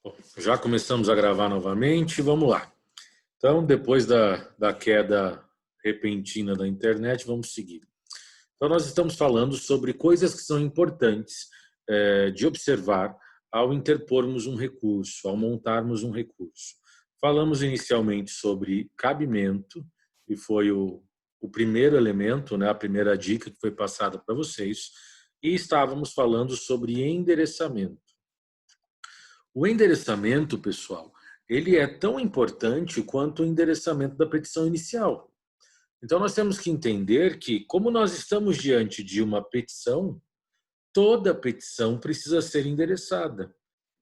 Bom, já começamos a gravar novamente, vamos lá. Então, depois da queda repentina da internet, vamos seguir. Então, nós estamos falando sobre coisas que são importantes de observar ao interpormos um recurso, ao montarmos um recurso. Falamos inicialmente sobre cabimento, que foi o primeiro elemento, né, a primeira dica que foi passada para vocês, e estávamos falando sobre endereçamento. O endereçamento, pessoal, ele é tão importante quanto o endereçamento da petição inicial. Então, nós temos que entender que, como nós estamos diante de uma petição, toda petição precisa ser endereçada.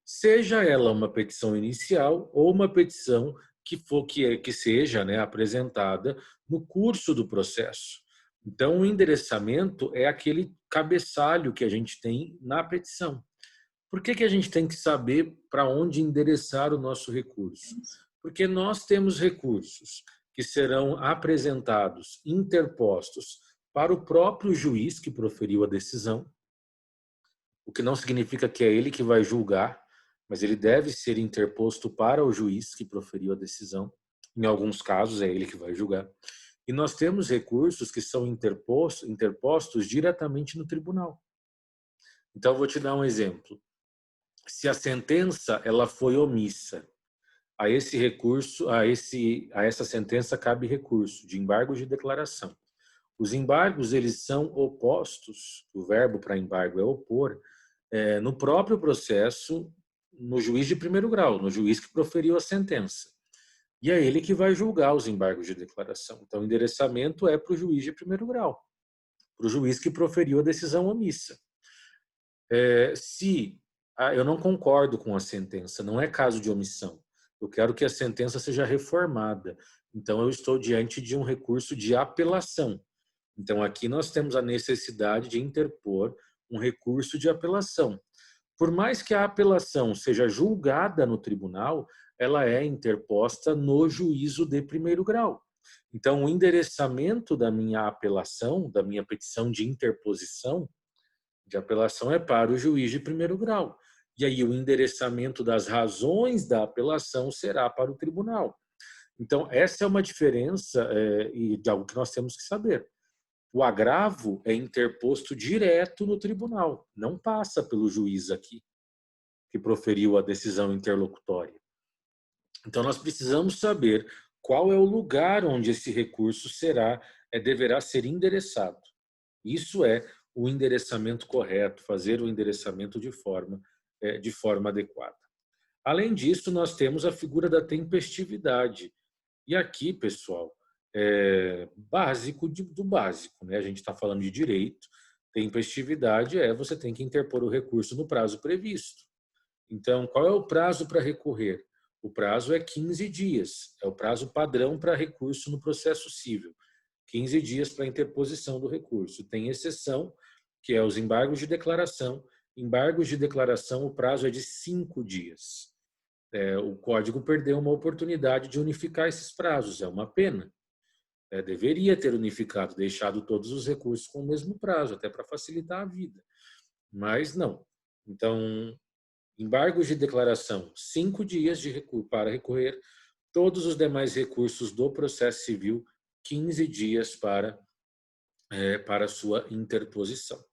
Seja ela uma petição inicial ou uma petição que seja, né, apresentada no curso do processo. Então, o endereçamento é aquele cabeçalho que a gente tem na petição. Por que a gente tem que saber para onde endereçar o nosso recurso? Porque nós temos recursos que serão apresentados, interpostos para o próprio juiz que proferiu a decisão, o que não significa que é ele que vai julgar, mas ele deve ser interposto para o juiz que proferiu a decisão. Em alguns casos, é ele que vai julgar. E nós temos recursos que são interpostos diretamente no tribunal. Então, eu vou te dar um exemplo. Se a sentença ela foi omissa, a esse recurso, a essa sentença cabe recurso de embargo de declaração. Os embargos eles são opostos, o verbo para embargo é opor, no próprio processo, no juiz de primeiro grau, no juiz que proferiu a sentença. E é ele que vai julgar os embargos de declaração. Então, o endereçamento é para o juiz de primeiro grau, para o juiz que proferiu a decisão omissa. Se eu não concordo com a sentença, não é caso de omissão. Eu quero que a sentença seja reformada. Então, eu estou diante de um recurso de apelação. Então, aqui nós temos a necessidade de interpor um recurso de apelação. Por mais que a apelação seja julgada no tribunal, ela é interposta no juízo de primeiro grau. Então, o endereçamento da minha apelação, da minha petição de interposição, de apelação é para o juiz de primeiro grau. E aí o endereçamento das razões da apelação será para o tribunal. Então, essa é uma diferença e de algo que nós temos que saber. O agravo é interposto direto no tribunal, não passa pelo juiz aqui, que proferiu a decisão interlocutória. Então, nós precisamos saber qual é o lugar onde esse recurso deverá ser endereçado. Isso é o endereçamento correto, fazer o endereçamento de forma adequada. Além disso, nós temos a figura da tempestividade. E aqui, pessoal, básico do básico, né? A gente está falando de direito. Tempestividade você tem que interpor o recurso no prazo previsto. Então, qual é o prazo para recorrer? O prazo é 15 dias, é o prazo padrão para recurso no processo civil. 15 dias para interposição do recurso. Tem exceção, que é os embargos de declaração. Embargos de declaração, o prazo é de 5 dias. O Código perdeu uma oportunidade de unificar esses prazos, é uma pena. Deveria ter unificado, deixado todos os recursos com o mesmo prazo, até para facilitar a vida. Mas não. Então, embargos de declaração, 5 dias para recorrer. Todos os demais recursos do processo civil, 15 dias para sua interposição.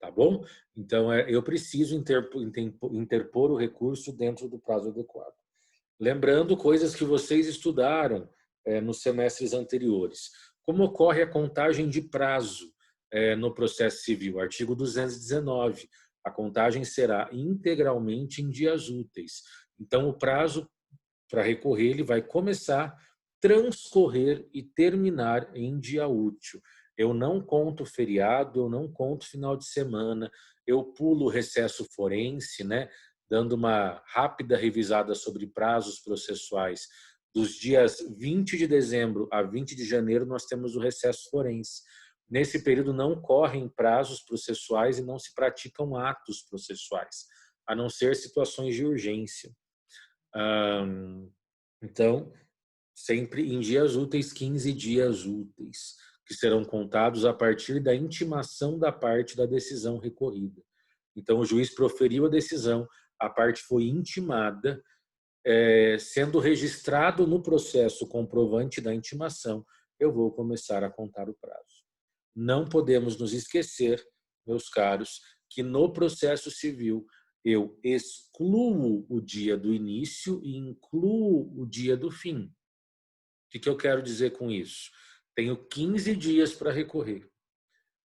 Tá bom? Então, eu preciso interpor o recurso dentro do prazo adequado. Lembrando coisas que vocês estudaram nos semestres anteriores. Como ocorre a contagem de prazo no processo civil? Artigo 219. A contagem será integralmente em dias úteis. Então, o prazo para recorrer ele vai começar, transcorrer e terminar em dia útil. Eu não conto feriado, eu não conto final de semana, eu pulo o recesso forense, né? Dando uma rápida revisada sobre prazos processuais. Dos dias 20 de dezembro a 20 de janeiro, nós temos o recesso forense. Nesse período não correm prazos processuais e não se praticam atos processuais, a não ser situações de urgência. Então, sempre em dias úteis, 15 dias úteis, que serão contados a partir da intimação da parte da decisão recorrida. Então, o juiz proferiu a decisão, a parte foi intimada, sendo registrado no processo comprovante da intimação, eu vou começar a contar o prazo. Não podemos nos esquecer, meus caros, que no processo civil eu excluo o dia do início e incluo o dia do fim. O que eu quero dizer com isso? Tenho 15 dias para recorrer.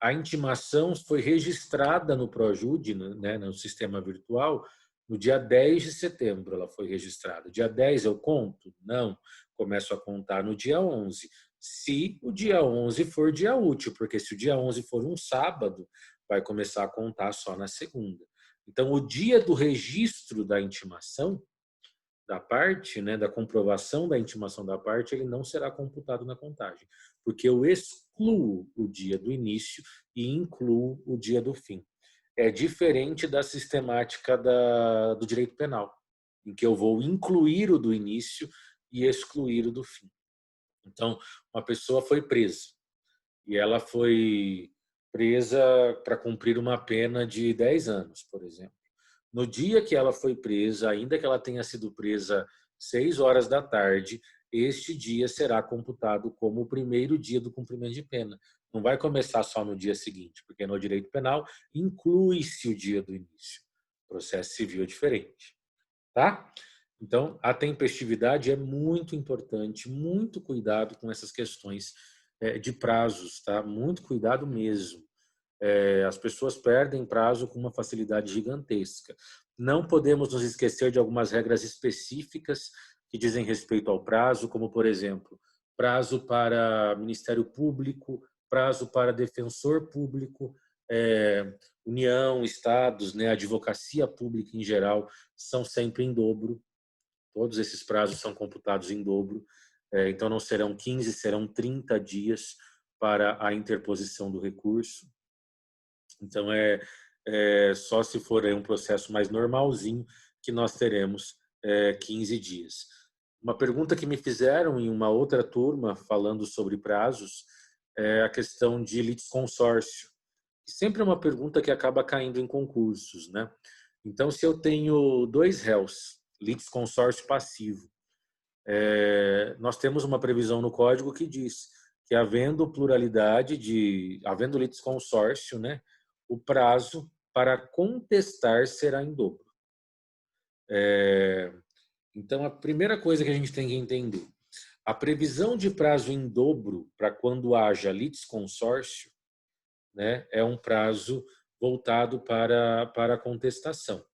A intimação foi registrada no Projude, né, no sistema virtual, no dia 10 de setembro ela foi registrada. Dia 10 eu conto? Não. Começo a contar no dia 11. Se o dia 11 for dia útil, porque se o dia 11 for um sábado, vai começar a contar só na segunda. Então, o dia do registro da intimação da parte, né, da comprovação da intimação da parte, ele não será computado na contagem, porque eu excluo o dia do início e incluo o dia do fim. É diferente da sistemática do direito penal, em que eu vou incluir o do início e excluir o do fim. Então, uma pessoa foi presa e ela foi presa para cumprir uma pena de 10 anos, por exemplo. No dia que ela foi presa, ainda que ela tenha sido presa 6 horas da tarde, este dia será computado como o primeiro dia do cumprimento de pena. Não vai começar só no dia seguinte, porque no direito penal inclui-se o dia do início. O processo civil é diferente, tá? Então, a tempestividade é muito importante, muito cuidado com essas questões de prazos, tá? Muito cuidado mesmo. As pessoas perdem prazo com uma facilidade gigantesca. Não podemos nos esquecer de algumas regras específicas que dizem respeito ao prazo, como, por exemplo, prazo para Ministério Público, prazo para defensor público, União, estados, né, advocacia pública em geral, são sempre em dobro. Todos esses prazos são computados em dobro. Então, não serão 15, serão 30 dias para a interposição do recurso. Então, só se for um processo mais normalzinho que nós teremos 15 dias. Uma pergunta que me fizeram em uma outra turma, falando sobre prazos, é a questão de litisconsórcio, que sempre é uma pergunta que acaba caindo em concursos, né? Então, se eu tenho 2 réus, litisconsórcio passivo, nós temos uma previsão no código que diz que havendo pluralidade havendo litisconsórcio, né, o prazo para contestar será em dobro. Então, a primeira coisa que a gente tem que entender, a previsão de prazo em dobro para quando haja litisconsórcio, né, é um prazo voltado para a contestação.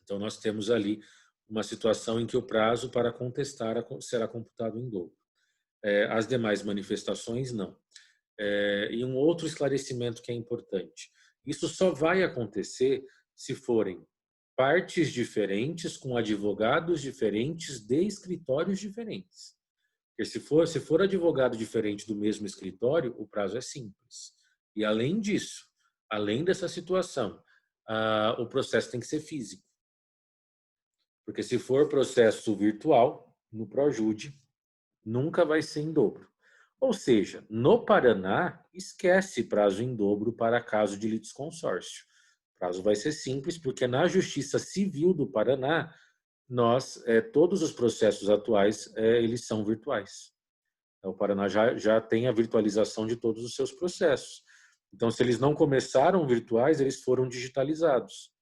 Então, nós temos ali uma situação em que o prazo para contestar será computado em dobro. As demais manifestações, não. E um outro esclarecimento que é importante. Isso só vai acontecer se forem partes diferentes com advogados diferentes de escritórios diferentes. Porque se for advogado diferente do mesmo escritório, o prazo é simples. E além disso, além dessa situação, o processo tem que ser físico. Porque se for processo virtual, no Projude, nunca vai ser em dobro. Ou seja, no Paraná, esquece prazo em dobro para caso de litisconsórcio. O prazo vai ser simples, porque na Justiça Civil do Paraná, todos os processos atuais, eles são virtuais. O Paraná já tem a virtualização de todos os seus processos. Então, se eles não começaram virtuais, eles foram digitalizados.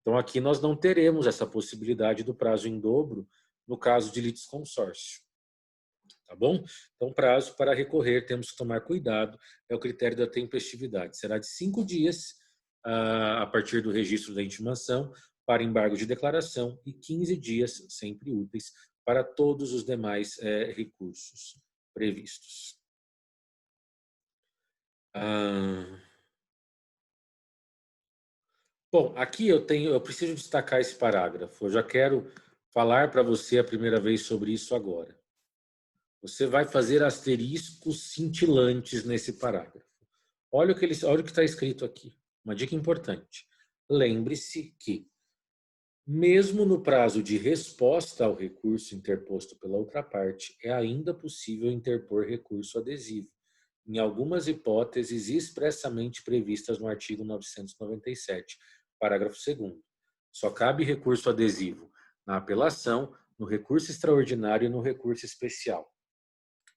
Então, aqui nós não teremos essa possibilidade do prazo em dobro no caso de litisconsórcio. Tá bom? Então, prazo para recorrer, temos que tomar cuidado, é o critério da tempestividade. Será de 5 dias a partir do registro da intimação para embargo de declaração e 15 dias, sempre úteis, para todos os demais recursos previstos. Bom, aqui eu preciso destacar esse parágrafo. Eu já quero falar para você a primeira vez sobre isso agora. Você vai fazer asteriscos cintilantes nesse parágrafo. Olha o que está escrito aqui. Uma dica importante. Lembre-se que, mesmo no prazo de resposta ao recurso interposto pela outra parte, é ainda possível interpor recurso adesivo, em algumas hipóteses expressamente previstas no artigo 997, parágrafo 2º. Só cabe recurso adesivo na apelação, no recurso extraordinário e no recurso especial.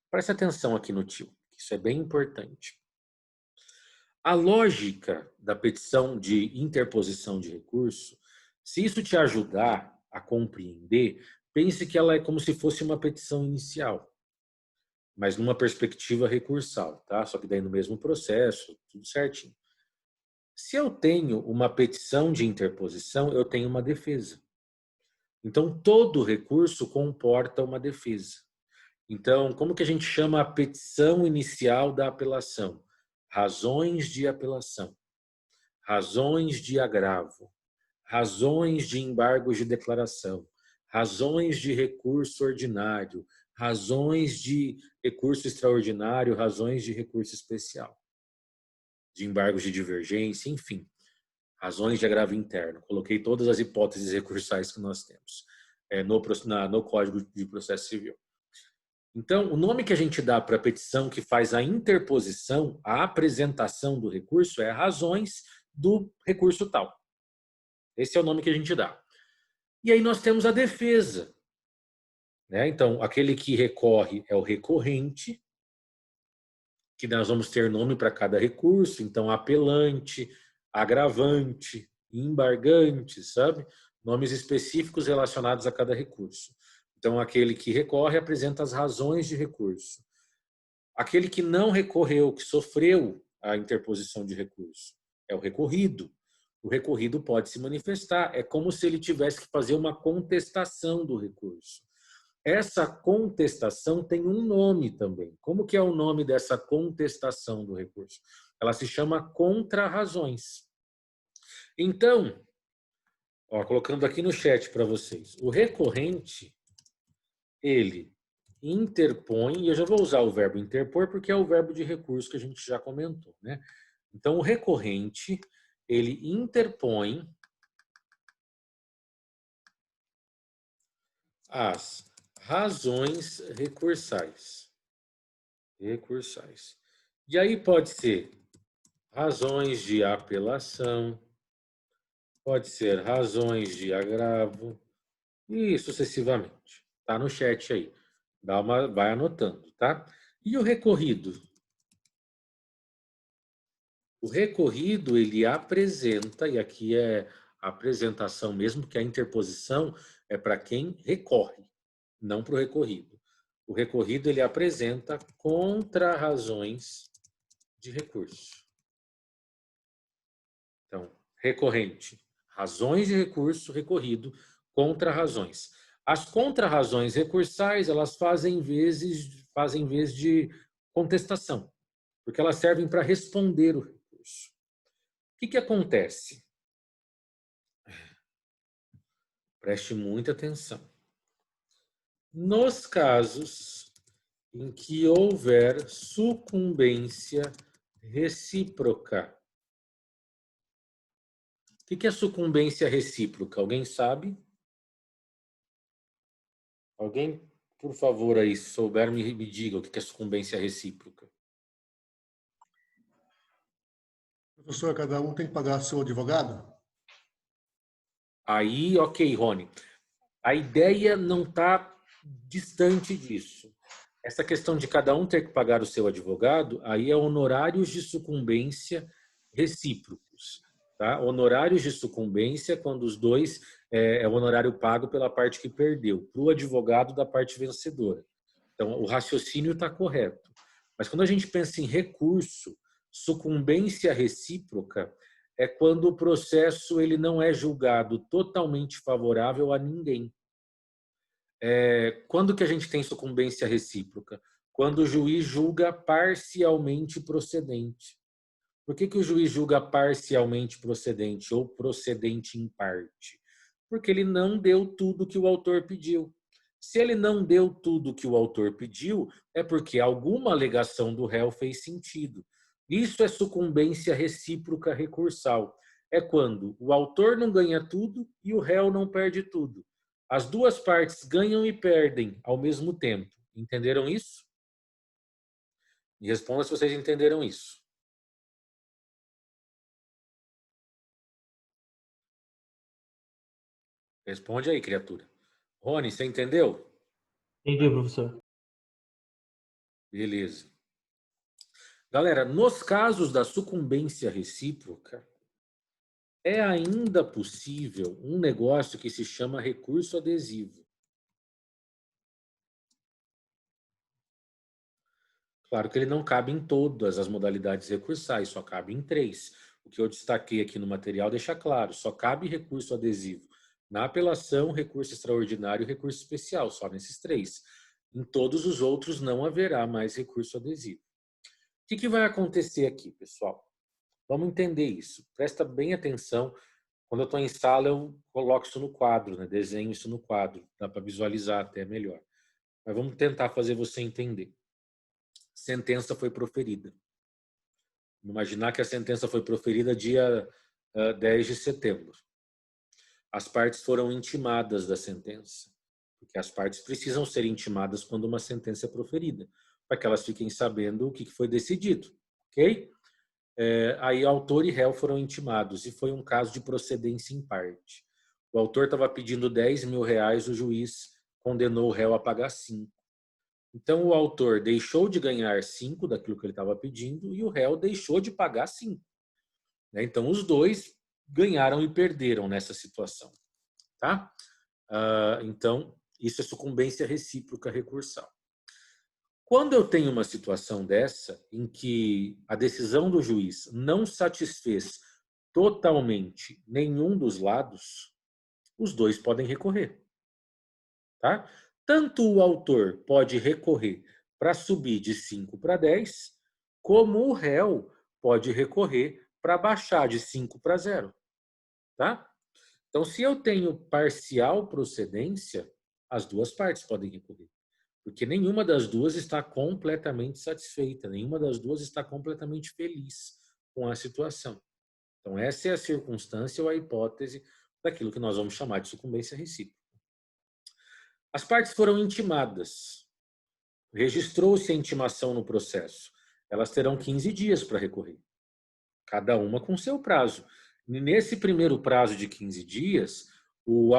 Preste atenção aqui no tio, isso é bem importante. A lógica da petição de interposição de recurso, se isso te ajudar a compreender, pense que ela é como se fosse uma petição inicial, mas numa perspectiva recursal, tá? Só que daí no mesmo processo, tudo certinho. Se eu tenho uma petição de interposição, eu tenho uma defesa. Então, todo recurso comporta uma defesa. Então, como que a gente chama a petição inicial da apelação? Razões de apelação, razões de agravo, razões de embargos de declaração, razões de recurso ordinário, razões de recurso extraordinário, razões de recurso especial, de embargos de divergência, enfim, razões de agravo interno. Coloquei todas as hipóteses recursais que nós temos no Código de Processo Civil. Então, o nome que a gente dá para a petição que faz a interposição, a apresentação do recurso, é razões do recurso tal. Esse é o nome que a gente dá. E aí nós temos a defesa, né? Então, aquele que recorre é o recorrente, que nós vamos ter nome para cada recurso, então apelante, agravante, embargante, sabe? Nomes específicos relacionados a cada recurso. Então, aquele que recorre apresenta as razões de recurso. Aquele que não recorreu, que sofreu a interposição de recurso, é o recorrido. O recorrido pode se manifestar, é como se ele tivesse que fazer uma contestação do recurso. Essa contestação tem um nome também. Como que é o nome dessa contestação do recurso? Ela se chama contrarrazões. Então, colocando aqui no chat para vocês, o recorrente, ele interpõe, e eu já vou usar o verbo interpor porque é o verbo de recurso que a gente já comentou, né? Então, o recorrente, ele interpõe as razões recursais. E aí pode ser razões de apelação, pode ser razões de agravo e sucessivamente. Tá no chat aí. Vai anotando, tá? E o recorrido? O recorrido, ele apresenta, e aqui é a apresentação mesmo, que a interposição é para quem recorre, não para o recorrido. O recorrido, ele apresenta contrarrazões de recurso. Então, recorrente, razões de recurso, recorrido, contrarrazões. As contrarrazões recursais, elas fazem vez de contestação, porque elas servem para responder o recurso. O que acontece? Preste muita atenção. Nos casos em que houver sucumbência recíproca. O que é sucumbência recíproca? Alguém sabe? Alguém, por favor, aí, se souber, me diga o que é sucumbência recíproca. Professor, cada um tem que pagar seu advogado? Aí, ok, Rony. A ideia não está distante disso. Essa questão de cada um ter que pagar o seu advogado, aí é honorários de sucumbência recíprocos. Tá? Honorários de sucumbência, quando os dois é o honorário pago pela parte que perdeu, para o advogado da parte vencedora. Então, o raciocínio está correto. Mas quando a gente pensa em recurso, sucumbência recíproca é quando o processo ele não é julgado totalmente favorável a ninguém. Quando que a gente tem sucumbência recíproca? Quando o juiz julga parcialmente procedente. Por que o juiz julga parcialmente procedente ou procedente em parte? Porque ele não deu tudo que o autor pediu. Se ele não deu tudo que o autor pediu, é porque alguma alegação do réu fez sentido. Isso é sucumbência recíproca recursal. É quando o autor não ganha tudo e o réu não perde tudo. As duas partes ganham e perdem ao mesmo tempo. Entenderam isso? Me responda se vocês entenderam isso. Responde aí, criatura. Rony, você entendeu? Entendi, professor. Beleza. Galera, nos casos da sucumbência recíproca, é ainda possível um negócio que se chama recurso adesivo. Claro que ele não cabe em todas as modalidades recursais, só cabe em 3. O que eu destaquei aqui no material deixa claro, só cabe recurso adesivo na apelação, recurso extraordinário e recurso especial, só nesses 3. Em todos os outros não haverá mais recurso adesivo. O que vai acontecer aqui, pessoal? Vamos entender isso. Presta bem atenção. Quando eu estou em sala, eu coloco isso no quadro, né? Desenho isso no quadro. Dá para visualizar até melhor. Mas vamos tentar fazer você entender. Sentença foi proferida. Vamos imaginar que a sentença foi proferida dia 10 de setembro. As partes foram intimadas da sentença. Porque as partes precisam ser intimadas quando uma sentença é proferida, para que elas fiquem sabendo o que foi decidido. Ok? Aí autor e réu foram intimados e foi um caso de procedência em parte. O autor estava pedindo 10 mil reais, o juiz condenou o réu a pagar 5. Então o autor deixou de ganhar 5 daquilo que ele estava pedindo e o réu deixou de pagar 5. Então os dois ganharam e perderam nessa situação. Tá? Então isso é sucumbência recíproca recursal. Quando eu tenho uma situação dessa, em que a decisão do juiz não satisfez totalmente nenhum dos lados, os dois podem recorrer. Tá? Tanto o autor pode recorrer para subir de 5 para 10, como o réu pode recorrer para baixar de 5 para 0. Tá? Então, se eu tenho parcial procedência, as duas partes podem recorrer. Porque nenhuma das duas está completamente satisfeita, nenhuma das duas está completamente feliz com a situação. Então, essa é a circunstância ou a hipótese daquilo que nós vamos chamar de sucumbência recíproca. As partes foram intimadas. Registrou-se a intimação no processo. Elas terão 15 dias para recorrer. Cada uma com seu prazo. E nesse primeiro prazo de 15 dias, o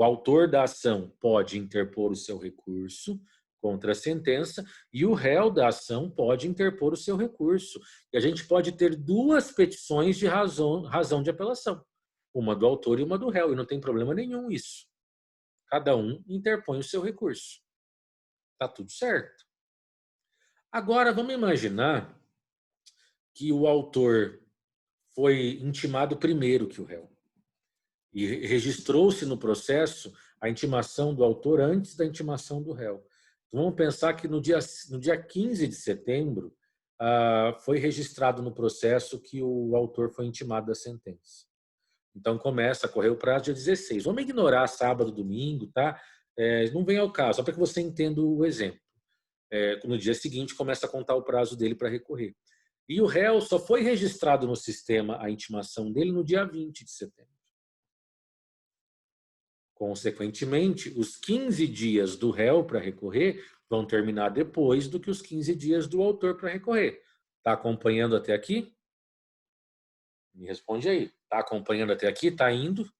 autor da ação pode interpor o seu recurso contra a sentença e o réu da ação pode interpor o seu recurso. E a gente pode ter duas petições de razão de apelação. Uma do autor e uma do réu. E não tem problema nenhum isso. Cada um interpõe o seu recurso. Tá tudo certo. Agora, vamos imaginar que o autor foi intimado primeiro que o réu. E registrou-se no processo a intimação do autor antes da intimação do réu. Então, vamos pensar que no dia 15 de setembro foi registrado no processo que o autor foi intimado da sentença. Então, começa a correr o prazo dia 16. Vamos ignorar sábado, domingo, tá? Não vem ao caso, só para que você entenda o exemplo. No dia seguinte, começa a contar o prazo dele para recorrer. E o réu só foi registrado no sistema a intimação dele no dia 20 de setembro. Consequentemente, os 15 dias do réu para recorrer vão terminar depois do que os 15 dias do autor para recorrer. Está acompanhando até aqui? Me responde aí. Está acompanhando até aqui? Está indo?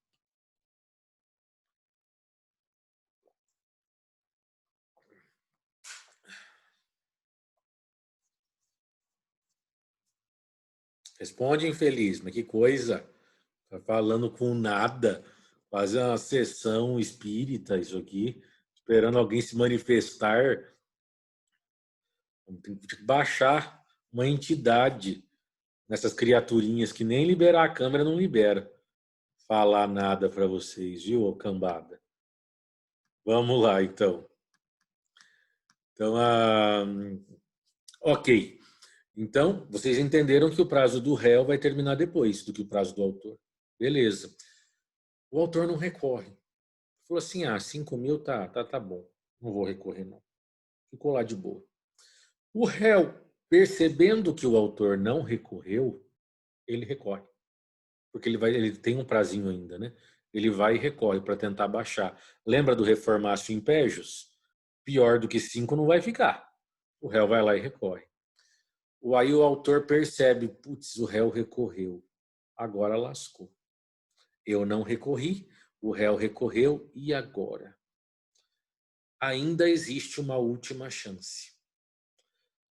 Responde, infeliz. Mas que coisa. Tá falando com nada. Quase uma sessão espírita isso aqui. Esperando alguém se manifestar. Tem que baixar uma entidade nessas criaturinhas que nem liberar a câmera não libera. Falar nada para vocês, viu, ô cambada? Vamos lá, então. Então, ok. Então, vocês entenderam que o prazo do réu vai terminar depois do que o prazo do autor. Beleza. O autor não recorre. Falou assim, 5 mil tá bom. Não vou recorrer, não. Ficou lá de boa. O réu, percebendo que o autor não recorreu, ele recorre. Porque ele tem um prazinho ainda, né? Ele vai e recorre para tentar baixar. Lembra do reformácio impégios? Pior do que 5 não vai ficar. O réu vai lá e recorre. Aí o autor percebe, putz, o réu recorreu. Agora lascou. Eu não recorri, O réu recorreu e agora? Ainda existe uma última chance.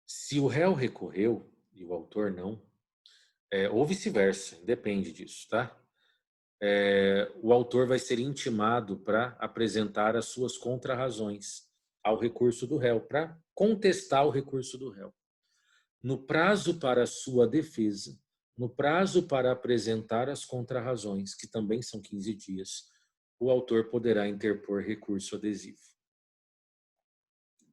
Se o réu recorreu e o autor não, ou vice-versa, depende disso, tá? O autor vai ser intimado para apresentar as suas contrarrazões ao recurso do réu, para contestar o recurso do réu. No prazo para a sua defesa, no prazo para apresentar as contrarrazões, que também são 15 dias, o autor poderá interpor recurso adesivo.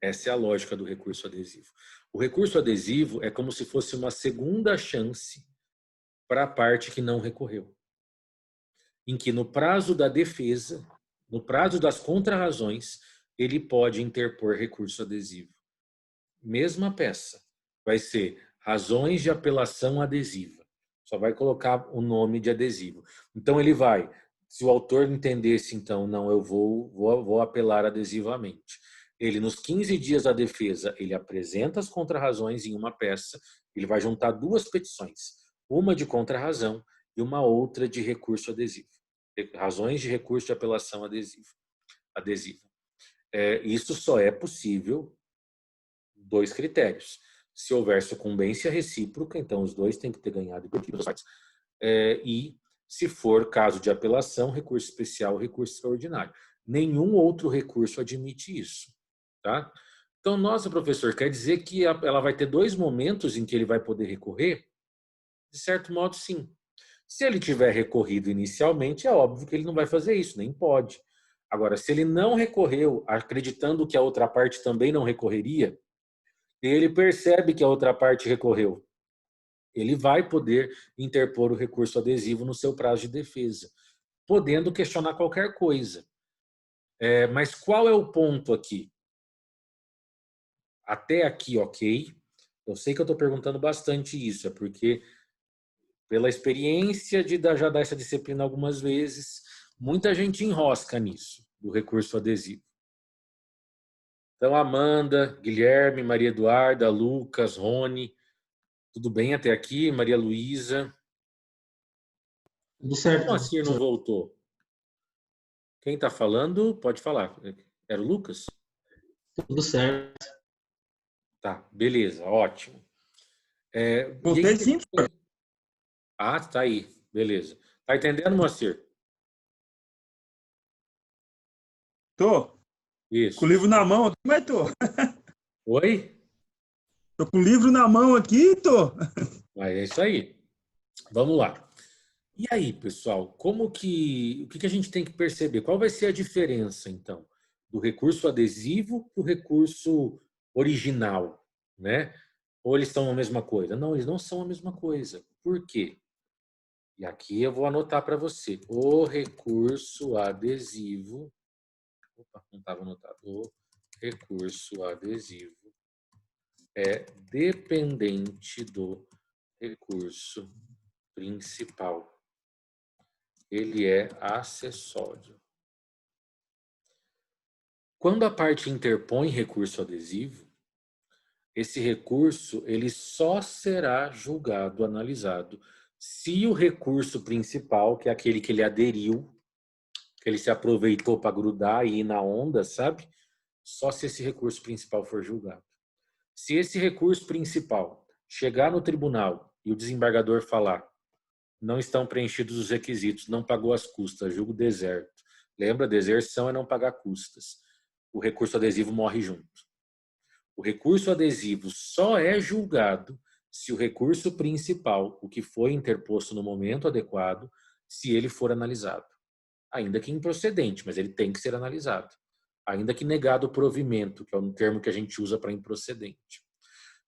Essa é a lógica do recurso adesivo. O recurso adesivo é como se fosse uma segunda chance para a parte que não recorreu, em que no prazo da defesa, no prazo das contrarrazões, ele pode interpor recurso adesivo. Mesma peça, vai ser razões de apelação adesiva. Só vai colocar o nome de adesivo. Então ele vai, se o autor entendesse, então, não, eu vou apelar adesivamente. Ele, nos 15 dias da defesa, ele apresenta as contrarrazões em uma peça, ele vai juntar duas petições, uma de contrarrazão e uma outra de recurso adesivo. Razões de recurso de apelação adesiva. Isso só é possível dois critérios. Se houver sucumbência recíproca, então os dois têm que ter ganhado as partes. E, se for caso de apelação, recurso especial, recurso extraordinário. Nenhum outro recurso admite isso. Tá? Então, nossa, professor, quer dizer que ela vai ter dois momentos em que ele vai poder recorrer? De certo modo, sim. Se ele tiver recorrido inicialmente, é óbvio que ele não vai fazer isso, nem pode. Agora, se ele não recorreu, acreditando que a outra parte também não recorreria, e ele percebe que a outra parte recorreu, ele vai poder interpor o recurso adesivo no seu prazo de defesa, podendo questionar qualquer coisa. Mas qual é o ponto aqui? Até aqui, ok. Eu sei que eu estou perguntando bastante isso, é porque, pela experiência de já dar essa disciplina algumas vezes, muita gente enrosca nisso, do recurso adesivo. Então, Amanda, Guilherme, Maria Eduarda, Lucas, Rony, tudo bem até aqui? Maria Luísa? Tudo certo, O Moacir não professor. voltou? Quem está falando, pode falar. Era o Lucas? Tudo certo. Tá, beleza, ótimo. E Voltei sim, aí, tá aí, beleza. Tá entendendo, Moacir? tô. Com o Isso. livro na mão aqui, mas tô. Oi? Tô com o livro na mão aqui, tô. Mas é isso aí. Vamos lá. E aí, pessoal, o que a gente tem que perceber? Qual vai ser a diferença, então, do recurso adesivo para o recurso original, né? Ou eles são a mesma coisa? Não, eles não são a mesma coisa. Por quê? E aqui eu vou anotar para você. O recurso adesivo... Opa, não estava anotado. O recurso adesivo é dependente do recurso principal. Ele é acessório. Quando a parte interpõe recurso adesivo, esse recurso ele só será julgado, analisado, se o recurso principal, que é aquele que ele aderiu, que ele se aproveitou para grudar e ir na onda, sabe? Só se esse recurso principal for julgado. Se esse recurso principal chegar no tribunal e o desembargador falar: não estão preenchidos os requisitos, não pagou as custas, julgo deserto. Lembra, deserção é não pagar custas. O recurso adesivo morre junto. O recurso adesivo só é julgado se o recurso principal, o que foi interposto no momento adequado, se ele for analisado. Ainda que improcedente, mas ele tem que ser analisado. Ainda que negado o provimento, que é um termo que a gente usa para improcedente.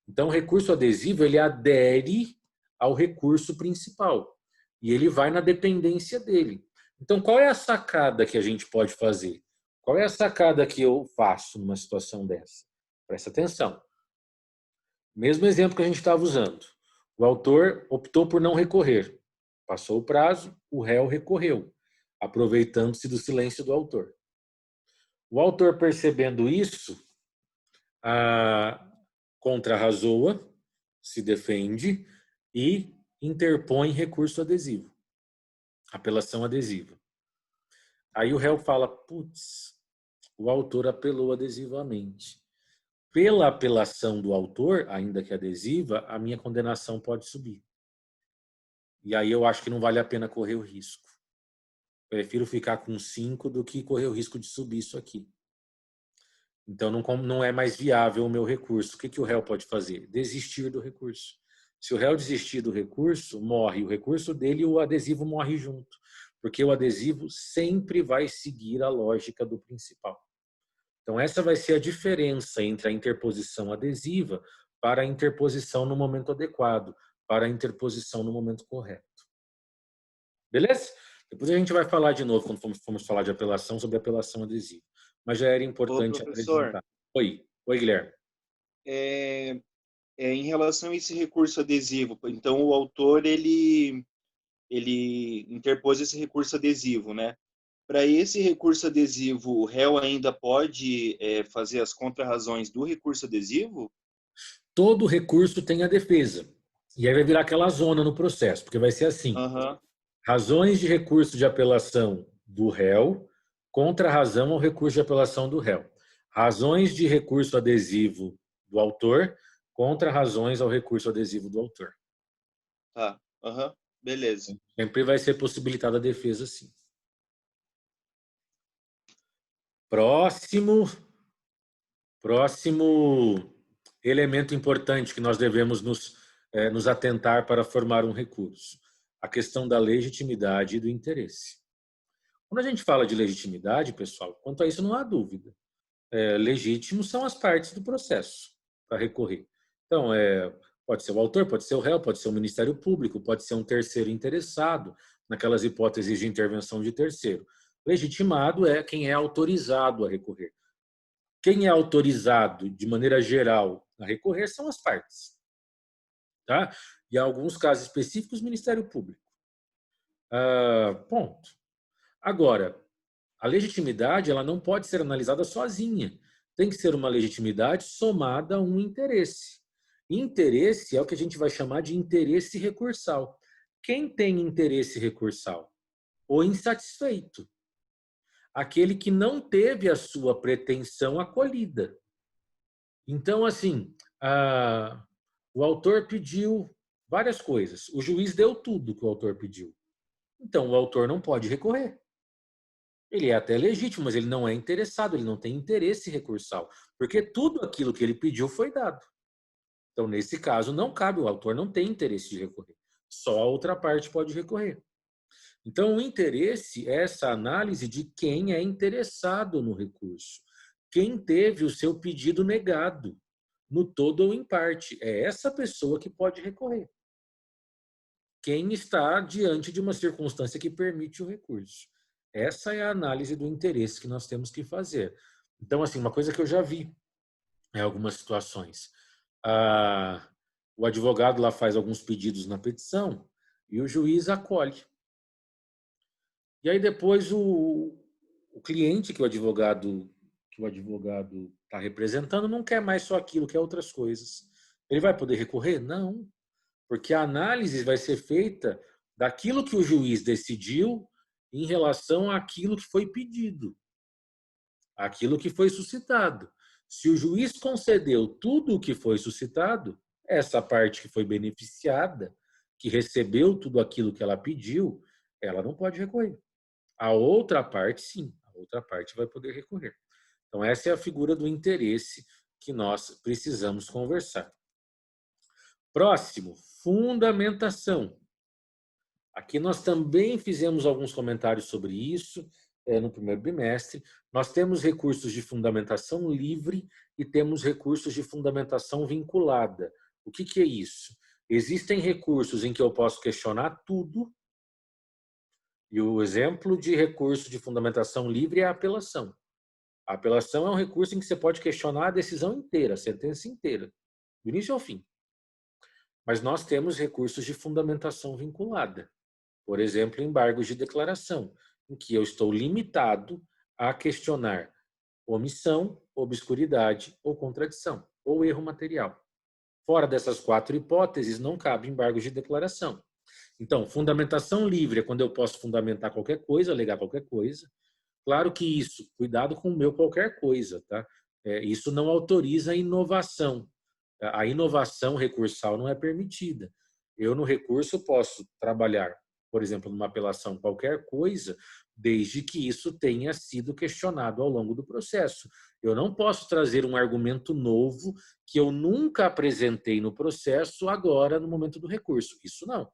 Então, o recurso adesivo, ele adere ao recurso principal. E ele vai na dependência dele. Então, qual é a sacada que a gente pode fazer? Qual é a sacada que eu faço numa situação dessa? Presta atenção. Mesmo exemplo que a gente estava usando. O autor optou por não recorrer. Passou o prazo, o réu recorreu, aproveitando-se do silêncio do autor. O autor, percebendo isso, contrarrazoa, se defende e interpõe recurso adesivo, apelação adesiva. Aí o réu fala, putz, o autor apelou adesivamente. Pela apelação do autor, ainda que adesiva, a minha condenação pode subir. E aí eu acho que não vale a pena correr o risco. Prefiro ficar com 5 do que correr o risco de subir isso aqui. Então não é mais viável o meu recurso. O que o réu pode fazer? Desistir do recurso. Se o réu desistir do recurso, morre o recurso dele e o adesivo morre junto. Porque o adesivo sempre vai seguir a lógica do principal. Então, essa vai ser a diferença entre a interposição adesiva para a interposição no momento adequado, para a interposição no momento correto. Beleza? Depois a gente vai falar de novo, quando formos falar de apelação, sobre apelação adesiva. Mas já era importante apresentar. Oi, Guilherme. Em relação a esse recurso adesivo, então o autor ele interpôs esse recurso adesivo, né? Para esse recurso adesivo, o réu ainda pode fazer as contrarrazões do recurso adesivo? Todo recurso tem a defesa. E aí vai virar aquela zona no processo, porque vai ser assim. Razões de recurso de apelação do réu, contra-razão ao recurso de apelação do réu. Razões de recurso adesivo do autor, contra-razões ao recurso adesivo do autor. Tá, beleza. Sempre vai ser possibilitada a defesa, sim. Próximo elemento importante que nós devemos nos atentar para formar um recurso. A questão da legitimidade e do interesse. Quando a gente fala de legitimidade, pessoal, quanto a isso não há dúvida. Legítimos são as partes do processo para recorrer. Então, pode ser o autor, pode ser o réu, pode ser o Ministério Público, pode ser um terceiro interessado, naquelas hipóteses de intervenção de terceiro. Legitimado é quem é autorizado a recorrer. Quem é autorizado, de maneira geral, a recorrer são as partes. Tá? E, em alguns casos específicos, o Ministério Público. Ponto. Agora, a legitimidade ela não pode ser analisada sozinha. Tem que ser uma legitimidade somada a um interesse. Interesse é o que a gente vai chamar de interesse recursal. Quem tem interesse recursal? O insatisfeito. Aquele que não teve a sua pretensão acolhida. Então, assim, o autor pediu várias coisas. O juiz deu tudo que o autor pediu. Então, o autor não pode recorrer. Ele é até legítimo, mas ele não é interessado, ele não tem interesse recursal. Porque tudo aquilo que ele pediu foi dado. Então, nesse caso, não cabe, o autor não tem interesse de recorrer. Só a outra parte pode recorrer. Então, o interesse é essa análise de quem é interessado no recurso. Quem teve o seu pedido negado, no todo ou em parte. É essa pessoa que pode recorrer. Quem está diante de uma circunstância que permite o recurso. Essa é a análise do interesse que nós temos que fazer. Então, assim, uma coisa que eu já vi em algumas situações. O advogado lá faz alguns pedidos na petição e o juiz acolhe. E aí depois o cliente que o advogado está representando não quer mais só aquilo, quer outras coisas. Ele vai poder recorrer? Não. Porque a análise vai ser feita daquilo que o juiz decidiu em relação àquilo que foi pedido, aquilo que foi suscitado. Se o juiz concedeu tudo o que foi suscitado, essa parte que foi beneficiada, que recebeu tudo aquilo que ela pediu, ela não pode recorrer. A outra parte, sim, a outra parte vai poder recorrer. Então, essa é a figura do interesse que nós precisamos conversar. Próximo, fundamentação. Aqui nós também fizemos alguns comentários sobre isso no primeiro bimestre. Nós temos recursos de fundamentação livre e temos recursos de fundamentação vinculada. O que é isso? Existem recursos em que eu posso questionar tudo. E o exemplo de recurso de fundamentação livre é a apelação. A apelação é um recurso em que você pode questionar a decisão inteira, a sentença inteira, do início ao fim. Mas nós temos recursos de fundamentação vinculada. Por exemplo, embargos de declaração, em que eu estou limitado a questionar omissão, obscuridade ou contradição, ou erro material. Fora dessas 4 hipóteses, não cabe embargos de declaração. Então, fundamentação livre é quando eu posso fundamentar qualquer coisa, alegar qualquer coisa. Claro que isso, cuidado com o meu qualquer coisa, tá? Isso não autoriza a inovação. A inovação recursal não é permitida. Eu, no recurso, posso trabalhar, por exemplo, numa apelação qualquer coisa, desde que isso tenha sido questionado ao longo do processo. Eu não posso trazer um argumento novo que eu nunca apresentei no processo agora, no momento do recurso. Isso não.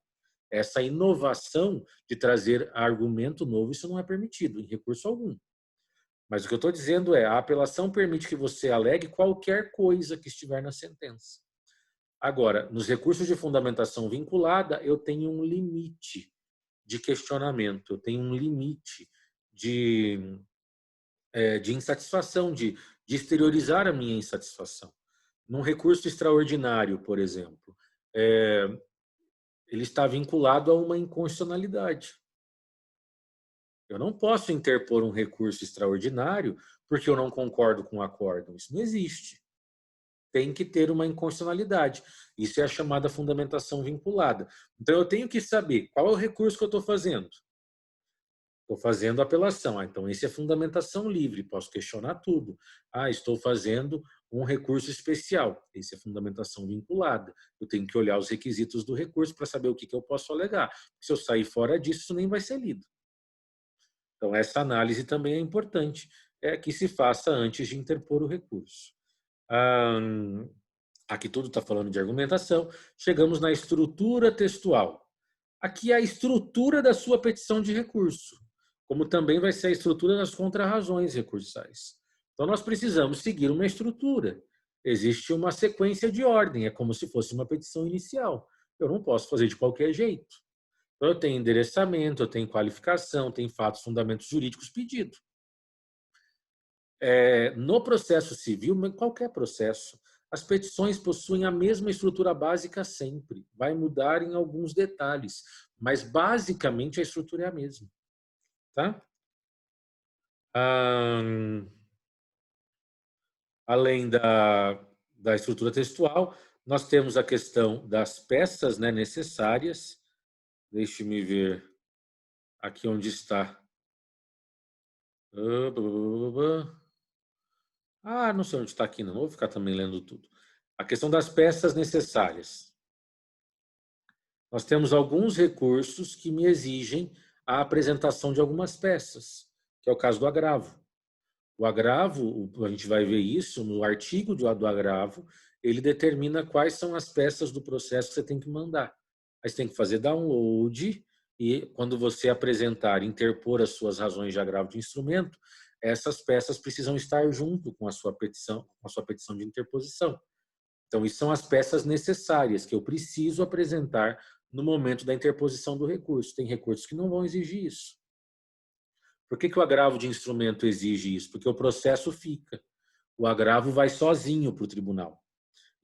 Essa inovação de trazer argumento novo, isso não é permitido em recurso algum. Mas o que eu estou dizendo é, a apelação permite que você alegue qualquer coisa que estiver na sentença. Agora, nos recursos de fundamentação vinculada, eu tenho um limite de questionamento, eu tenho um limite de insatisfação, de exteriorizar a minha insatisfação. Num recurso extraordinário, por exemplo, ele está vinculado a uma inconstitucionalidade. Eu não posso interpor um recurso extraordinário porque eu não concordo com o acórdão. Isso não existe. Tem que ter uma inconstitucionalidade. Isso é a chamada fundamentação vinculada. Então, eu tenho que saber qual é o recurso que eu estou fazendo. Estou fazendo apelação. Então, esse é fundamentação livre. Posso questionar tudo. Estou fazendo um recurso especial. Esse é fundamentação vinculada. Eu tenho que olhar os requisitos do recurso para saber o que eu posso alegar. Se eu sair fora disso, isso nem vai ser lido. Então, essa análise também é importante, que se faça antes de interpor o recurso. Aqui tudo está falando de argumentação. Chegamos na estrutura textual. Aqui é a estrutura da sua petição de recurso, como também vai ser a estrutura das contrarrazões recursais. Então, nós precisamos seguir uma estrutura. Existe uma sequência de ordem, é como se fosse uma petição inicial. Eu não posso fazer de qualquer jeito. Então, eu tenho endereçamento, eu tenho qualificação, tenho fatos, fundamentos jurídicos pedido. No processo civil, qualquer processo, as petições possuem a mesma estrutura básica sempre. Vai mudar em alguns detalhes, mas basicamente a estrutura é a mesma. Tá? Além da estrutura textual, nós temos a questão das peças, né, necessárias. Deixe-me ver aqui onde está. Não sei onde está aqui, não vou ficar também lendo tudo. A questão das peças necessárias. Nós temos alguns recursos que me exigem a apresentação de algumas peças, que é o caso do agravo. O agravo, a gente vai ver isso no artigo do agravo, ele determina quais são as peças do processo que você tem que mandar. Aí você tem que fazer download e quando você apresentar, interpor as suas razões de agravo de instrumento, essas peças precisam estar junto com a sua petição de interposição. Então, isso são as peças necessárias que eu preciso apresentar no momento da interposição do recurso. Tem recursos que não vão exigir isso. Por que o agravo de instrumento exige isso? Porque o processo fica. O agravo vai sozinho para o tribunal.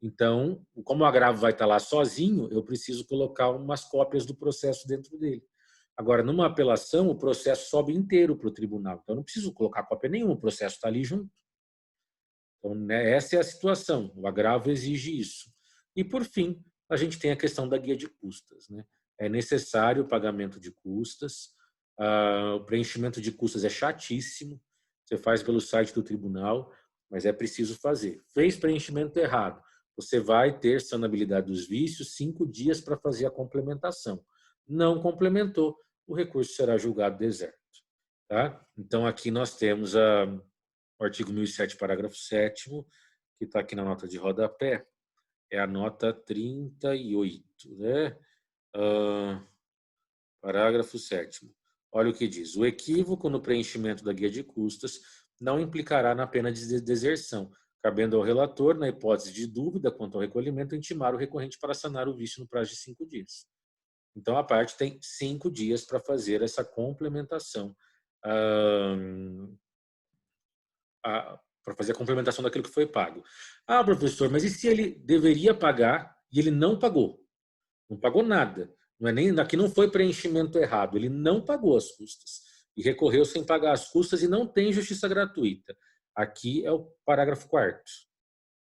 Então, como o agravo vai estar lá sozinho, eu preciso colocar umas cópias do processo dentro dele. Agora, numa apelação, o processo sobe inteiro para o tribunal. Então, eu não preciso colocar cópia nenhuma, o processo está ali junto. Então, né, essa é a situação. O agravo exige isso. E, por fim, a gente tem a questão da guia de custas. Né? É necessário o pagamento de custas. O preenchimento de custas é chatíssimo. Você faz pelo site do tribunal, mas é preciso fazer. Fez preenchimento errado, você vai ter sanabilidade dos vícios, 5 dias para fazer a complementação. Não complementou, o recurso será julgado deserto. Tá? Então, aqui nós temos o artigo 1007, parágrafo 7º, que está aqui na nota de rodapé, é a nota 38, né? Parágrafo 7º. Olha o que diz. O equívoco no preenchimento da guia de custas não implicará na pena de deserção, cabendo ao relator, na hipótese de dúvida quanto ao recolhimento, intimar o recorrente para sanar o vício no prazo de 5 dias. Então, a parte tem 5 dias para fazer essa complementação, para fazer a complementação daquilo que foi pago. Professor, mas e se ele deveria pagar e ele não pagou? Não pagou nada. Não é nem, aqui não foi preenchimento errado, ele não pagou as custas e recorreu sem pagar as custas e não tem justiça gratuita. Aqui é o parágrafo 4º.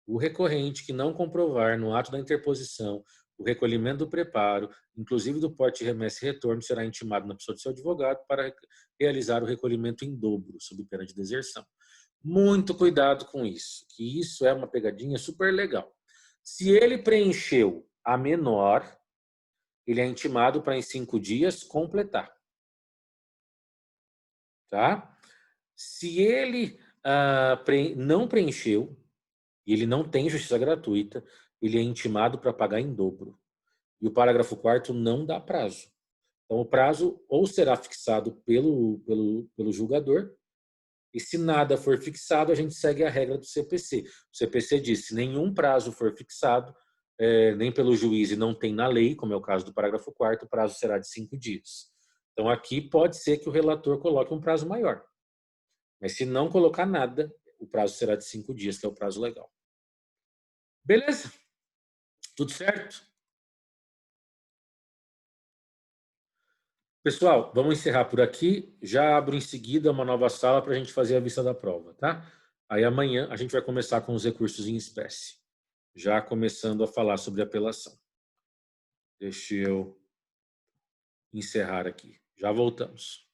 O recorrente que não comprovar no ato da interposição o recolhimento do preparo, inclusive do porte de remessa e retorno, será intimado na pessoa do seu advogado para realizar o recolhimento em dobro, sob pena de deserção. Muito cuidado com isso, que isso é uma pegadinha super legal. Se ele preencheu a menor, ele é intimado para em 5 dias completar. Tá? Se ele não preencheu, e ele não tem justiça gratuita, ele é intimado para pagar em dobro. E o parágrafo 4º não dá prazo. Então, o prazo ou será fixado pelo julgador, e se nada for fixado, a gente segue a regra do CPC. O CPC diz, se nenhum prazo for fixado, nem pelo juiz e não tem na lei, como é o caso do parágrafo 4º, o prazo será de 5 dias. Então, aqui pode ser que o relator coloque um prazo maior. Mas se não colocar nada, o prazo será de 5 dias, que é o prazo legal. Beleza? Tudo certo? Pessoal, vamos encerrar por aqui. Já abro em seguida uma nova sala para a gente fazer a vista da prova, tá? Aí amanhã a gente vai começar com os recursos em espécie. Já começando a falar sobre apelação. Deixa eu encerrar aqui. Já voltamos.